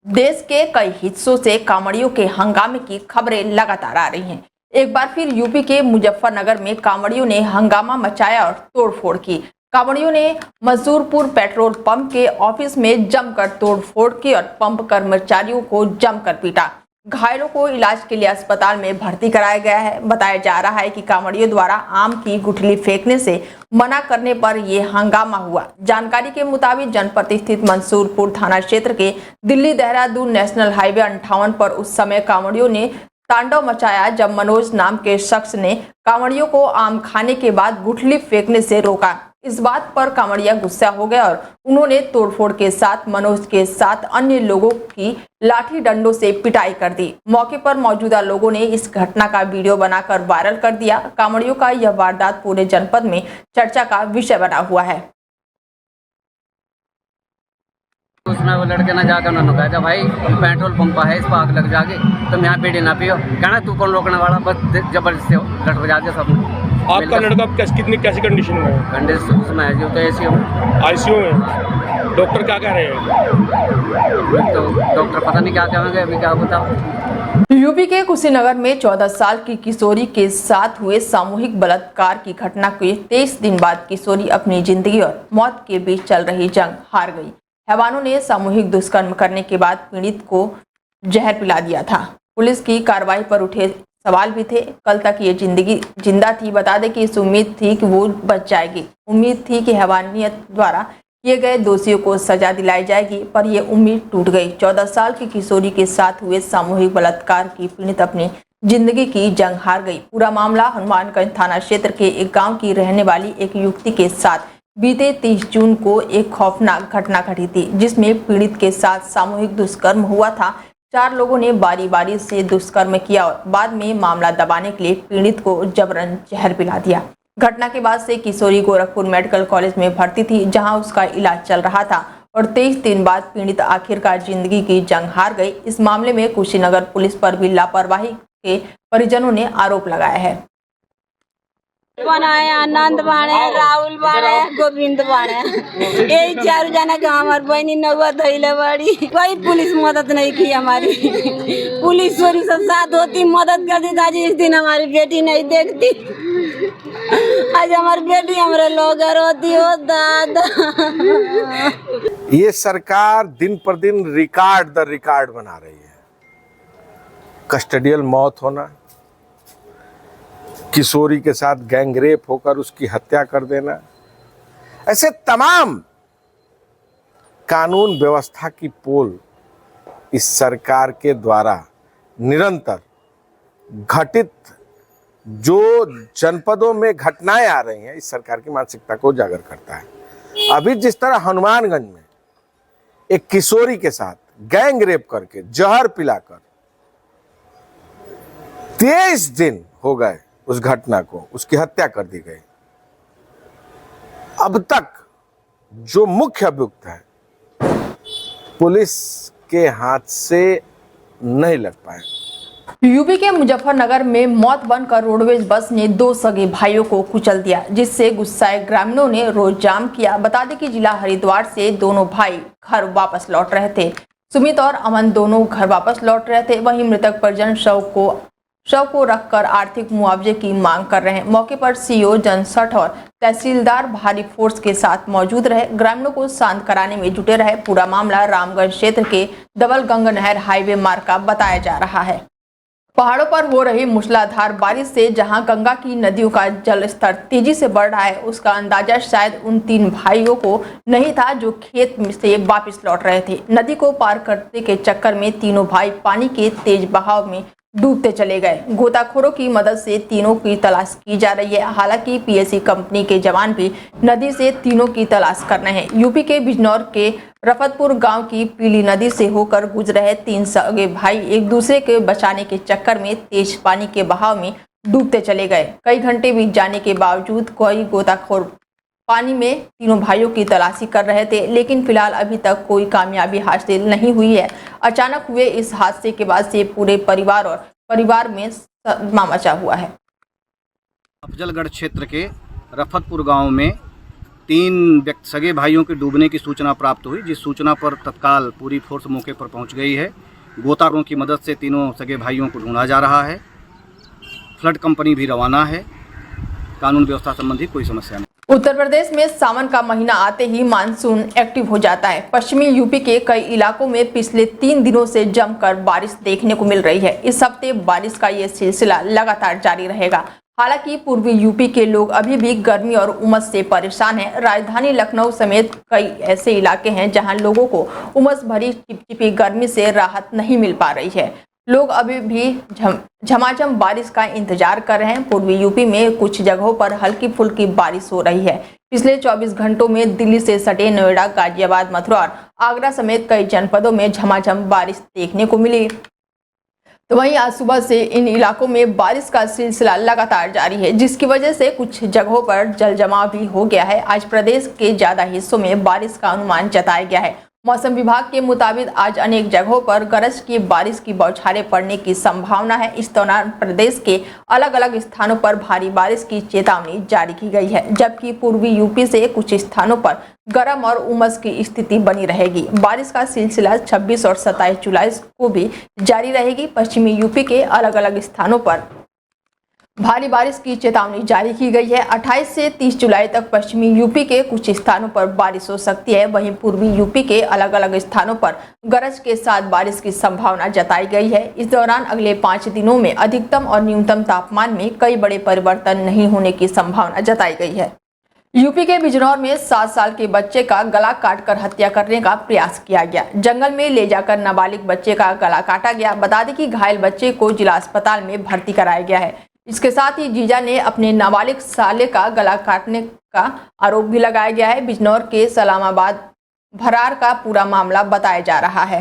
देश के कई हिस्सों से कांवड़ियों के हंगामे की खबरें लगातार आ रही हैं। एक बार फिर यूपी के मुजफ्फरनगर में कांवड़ियों ने हंगामा मचाया और तोड़फोड़ की। कांवड़ियों ने मजदूरपुर पेट्रोल पंप के ऑफिस में जमकर तोड़फोड़ की और पंप कर्मचारियों को जमकर पीटा। घायलों को इलाज के लिए अस्पताल में भर्ती कराया गया है। बताया जा रहा है कि कांवड़ियों द्वारा आम की गुठली फेंकने से मना करने पर यह हंगामा हुआ। जानकारी के मुताबिक जनपद स्थित मंसूरपुर थाना क्षेत्र के दिल्ली देहरादून नेशनल हाईवे 58 पर उस समय कांवड़ियों ने तांडव मचाया जब मनोज नाम के शख्स ने कांवड़ियों को आम खाने के बाद गुठली फेंकने से रोका। इस बात पर कांवड़िया गुस्सा हो गए और उन्होंने तोड़फोड़ के साथ मनोज के साथ अन्य लोगों की लाठी डंडों से पिटाई कर दी। मौके पर मौजूदा लोगों ने इस घटना का वीडियो बनाकर वायरल कर दिया। कांवड़ियों का यह वारदात पूरे जनपद में चर्चा का विषय बना हुआ है। उसमें वो लड़के ना जाकर उन्होंने कहा था भाई पेट्रोल पंप है, इस पर आग लग जाएगी, तुम यहाँ बीड़ी ना पियो। कहना तू कौन रोकने वाला, बस जबरदस्ती लट बजा दिया सबने। आपका लड़का कैसी कंडीशन में है? कंडीशन उसमें है जो तो आईसीयू में। डॉक्टर क्या कह रहे हैं? तो डॉक्टर पता नहीं क्या कहेंगे, अभी क्या बताओ। यूपी के कुशीनगर में 14 साल की किशोरी के साथ हुए सामूहिक बलात्कार की घटना के 23 दिन बाद किशोरी अपनी जिंदगी और मौत के बीच चल रही जंग हार गई। हैवानों ने सामूहिक दुष्कर्म करने के बाद पीड़ित को जहर पिला दिया था। पुलिस की कार्रवाई पर उठे सवाल भी थे। कल तक ये जिंदा थी। बता दें कि इस उम्मीद थी कि वो बच जाएगी। उम्मीद थी कि हैवानियत द्वारा किए गए दोषियों को सजा दिलाई जाएगी, पर यह उम्मीद टूट गई। 14 साल की किशोरी के साथ हुए सामूहिक बलात्कार की पीड़ित अपनी जिंदगी की जंग हार गई। पूरा मामला हनुमानगंज थाना क्षेत्र के एक गाँव की रहने वाली एक युवती के साथ बीते 30 जून को एक खौफनाक घटना घटी थी, जिसमें पीड़ित के साथ सामूहिक दुष्कर्म हुआ था। 4 लोगों ने बारी बारी से दुष्कर्म किया और बाद में मामला दबाने के लिए पीड़ित को जबरन जहर पिला दिया। घटना के बाद से किशोरी गोरखपुर मेडिकल कॉलेज में भर्ती थी, जहां उसका इलाज चल रहा था और 23 दिन बाद पीड़ित आखिरकार जिंदगी की जंग हार गई। इस मामले में कुशीनगर पुलिस पर भी लापरवाही के परिजनों ने आरोप लगाया है। आनंद बाणे, राहुल बाणे, गोविंद बाणे, यही 4 जना का हमारे बहनी नौवा धैले बड़ी। कोई पुलिस मदद नहीं की हमारी। पुलिस चोरी से साथ होती, मदद करती। आज इस दिन हमारी बेटी नहीं देखती। आज हमारी बेटी हमारे लोग रोती हो दादा। ये सरकार दिन पर दिन रिकॉर्ड दर रिकॉर्ड बना रही है। कस्टडियल मौत होना, किशोरी के साथ गैंगरेप होकर उसकी हत्या कर देना, ऐसे तमाम कानून व्यवस्था की पोल इस सरकार के द्वारा निरंतर घटित जो जनपदों में घटनाएं आ रही हैं, इस सरकार की मानसिकता को उजागर करता है। अभी जिस तरह हनुमानगंज में एक किशोरी के साथ गैंगरेप करके जहर पिलाकर 23 दिन हो गए उस घटना को, उसकी हत्या कर दी गई। अब तक जो मुख्य अभियुक्त है पुलिस के हाथ से नहीं लग पाए। यूपी के मुजफ्फरनगर में मौत बनकर रोडवेज बस ने 2 सगे भाइयों को कुचल दिया, जिससे गुस्साए ग्रामीणों ने रोड जाम किया। बता दें कि जिला हरिद्वार से दोनों भाई घर वापस लौट रहे थे। सुमित और अमन दोनों घर वापस लौट रहे थे। वहीं मृतक परिजन शव को रखकर आर्थिक मुआवजे की मांग कर रहे हैं। मौके पर सीओ जनसठ और तहसीलदार भारी फोर्स के साथ मौजूद रहे, ग्रामीणों को शांत कराने में जुटे रहे। पूरा मामला रामगढ़ क्षेत्र के डबल गंगा नहर हाईवे मार्ग का बताया जा रहा है। पहाड़ों पर हो रही मूसलाधार बारिश से जहां गंगा की नदियों का जल स्तर तेजी से बढ़ रहा है, उसका अंदाजा शायद उन 3 भाइयों को नहीं था जो खेत से वापस लौट रहे थे। नदी को पार करने के चक्कर में तीनों भाई पानी के तेज बहाव में डूबते चले गए। गोताखोरों की मदद से तीनों की तलाश की जा रही है। हालांकि पीएससी कंपनी के जवान भी नदी से तीनों की तलाश कर रहे हैं। यूपी के बिजनौर के रफतपुर गांव की पीली नदी से होकर गुजर रहे 3 सगे भाई एक दूसरे के बचाने के चक्कर में तेज पानी के बहाव में डूबते चले गए। कई घंटे बीत जाने के बावजूद कोई गोताखोर पानी में तीनों भाइयों की तलाशी कर रहे थे, लेकिन फिलहाल अभी तक कोई कामयाबी हासिल नहीं हुई है। अचानक हुए इस हादसे के बाद से पूरे परिवार में सदमा मचा हुआ है। अफजलगढ़ क्षेत्र के रफतपुर गांव में 3 सगे भाइयों के डूबने की सूचना प्राप्त हुई, जिस सूचना पर तत्काल पूरी फोर्स मौके पर पहुंच गई है। गोताखोरों की मदद से तीनों सगे भाइयों को ढूंढा जा रहा है। फ्लड कंपनी भी रवाना है। कानून व्यवस्था संबंधी कोई समस्या नहीं। उत्तर प्रदेश में सावन का महीना आते ही मानसून एक्टिव हो जाता है। पश्चिमी यूपी के कई इलाकों में पिछले 3 दिनों से जमकर बारिश देखने को मिल रही है। इस हफ्ते बारिश का ये सिलसिला लगातार जारी रहेगा। हालांकि पूर्वी यूपी के लोग अभी भी गर्मी और उमस से परेशान हैं। राजधानी लखनऊ समेत कई ऐसे इलाके हैं जहां लोगों को उमस भरी चिपचिपी गर्मी से राहत नहीं मिल पा रही है। लोग अभी भी झमाझम बारिश का इंतजार कर रहे हैं। पूर्वी यूपी में कुछ जगहों पर हल्की फुल्की बारिश हो रही है। पिछले 24 घंटों में दिल्ली से सटे नोएडा, गाजियाबाद, मथुरा और आगरा समेत कई जनपदों में झमाझम बारिश देखने को मिली। तो वहीं आज सुबह से इन इलाकों में बारिश का सिलसिला लगातार जारी है, जिसकी वजह से कुछ जगहों पर जल जमाव भी हो गया है। आज प्रदेश के ज्यादा हिस्सों में बारिश का अनुमान जताया गया है। मौसम विभाग के मुताबिक आज अनेक जगहों पर गरज की बारिश की बौछारें पड़ने की संभावना है। इस दौरान प्रदेश के अलग अलग स्थानों पर भारी बारिश की चेतावनी जारी की गई है, जबकि पूर्वी यूपी से कुछ स्थानों पर गर्म और उमस की स्थिति बनी रहेगी। बारिश का सिलसिला 26 और 27 जुलाई को भी जारी रहेगी। पश्चिमी यूपी के अलग अलग स्थानों पर भारी बारिश की चेतावनी जारी की गई है। 28 से 30 जुलाई तक पश्चिमी यूपी के कुछ स्थानों पर बारिश हो सकती है। वहीं पूर्वी यूपी के अलग अलग स्थानों पर गरज के साथ बारिश की संभावना जताई गई है। इस दौरान अगले 5 दिनों में अधिकतम और न्यूनतम तापमान में कई बड़े परिवर्तन नहीं होने की संभावना जताई गई है। यूपी के बिजनौर में 7 साल के बच्चे का गला काटकर हत्या करने का प्रयास किया गया। जंगल में ले जाकर नाबालिग बच्चे का गला काटा गया। बता दें कि घायल बच्चे को जिला अस्पताल में भर्ती कराया गया है। इसके साथ ही जीजा ने अपने नाबालिग साले का गला काटने का आरोप भी लगाया गया है। बिजनौर के सलामाबाद भरार का पूरा मामला बताया जा रहा है।